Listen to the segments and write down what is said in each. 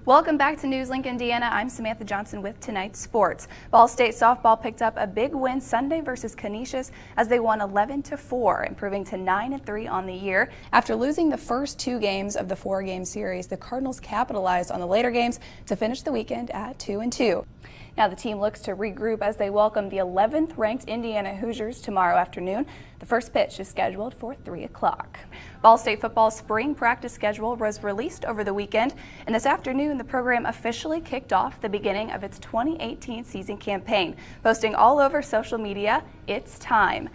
Welcome back to NewsLink Indiana. I'm Samantha Johnson with tonight's sports. Ball State softball picked up a big win Sunday versus Canisius as they won 11-4, improving to 9-3 on the year. After losing the first two games of the four-game series, the Cardinals capitalized on the later games to finish the weekend at 2-2. Now the team looks to regroup as they welcome the 11th ranked Indiana Hoosiers tomorrow afternoon. The first pitch is scheduled for 3 o'clock. Ball State football spring practice schedule was released over the weekend, and this afternoon the program officially kicked off the beginning of its 2018 season campaign, posting all over social media, "It's time."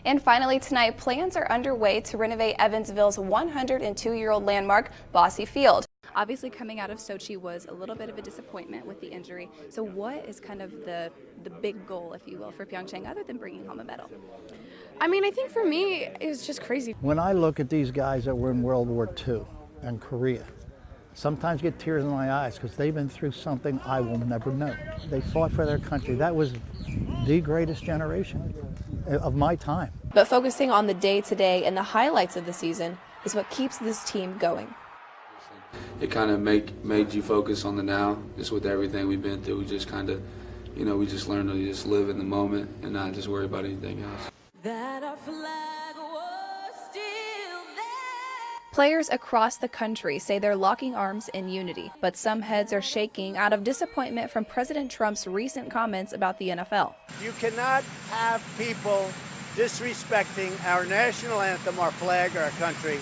And finally tonight, plans are underway to renovate Evansville's 102-year-old landmark, Bosse Field. Obviously, coming out of Sochi was a little bit of a disappointment with the injury. So what is kind of the big goal, if you will, for Pyeongchang other than bringing home a medal? I mean, I think for me, it was just crazy. When I look at these guys that were in World War II and Korea, sometimes get tears in my eyes because they've been through something I will never know. They fought for their country. That was the greatest generation of my time. But focusing on the day-to-day and the highlights of the season is what keeps this team going. It kind of made you focus on the now, just with everything we've been through. We just kind of, we just learned to just live in the moment and not just worry about anything else. That our flag was still there. Players across the country say they're locking arms in unity, but some heads are shaking out of disappointment from President Trump's recent comments about the NFL. You cannot have people disrespecting our national anthem, our flag, our country,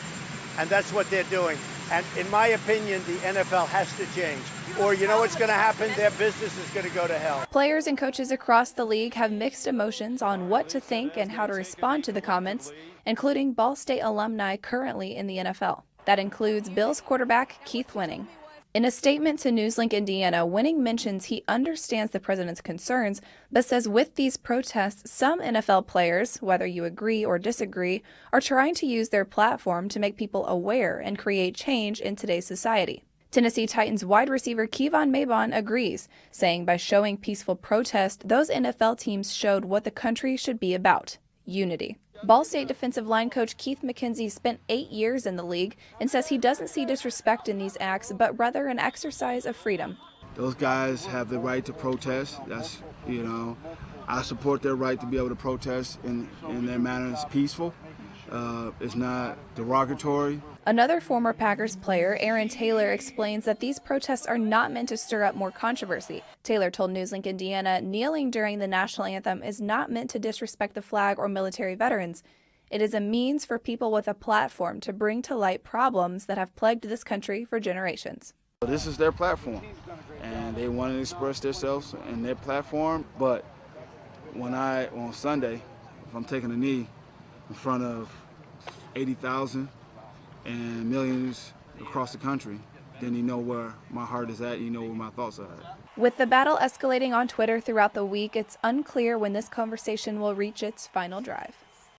and that's what they're doing. And in my opinion, the NFL has to change. Or you know what's going to happen? Their business is going to go to hell. Players and coaches across the league have mixed emotions on what to think and how to respond to the comments, including Ball State alumni currently in the NFL. That includes Bills quarterback Keith Winning. In a statement to NewsLink Indiana, Winning mentions he understands the president's concerns, but says with these protests, some NFL players, whether you agree or disagree, are trying to use their platform to make people aware and create change in today's society. Tennessee Titans wide receiver Kevon Mabon agrees, saying by showing peaceful protest, those NFL teams showed what the country should be about: unity. Ball State defensive line coach Keith McKenzie spent 8 years in the league and says he doesn't see disrespect in these acts, but rather an exercise of freedom. Those guys have the right to protest. That's, I support their right to be able to protest in their manner. It's peaceful. It's not derogatory. Another former Packers player, Aaron Taylor, explains that these protests are not meant to stir up more controversy. Taylor told NewsLink Indiana kneeling during the national anthem is not meant to disrespect the flag or military veterans. It is a means for people with a platform to bring to light problems that have plagued this country for generations. This is their platform, and they want to express themselves in their platform. But on Sunday, if I'm taking a knee in front of 80,000 and millions across the country, then you know where my heart is at, you know where my thoughts are at. With the battle escalating on Twitter throughout the week, it's unclear when this conversation will reach its final drive.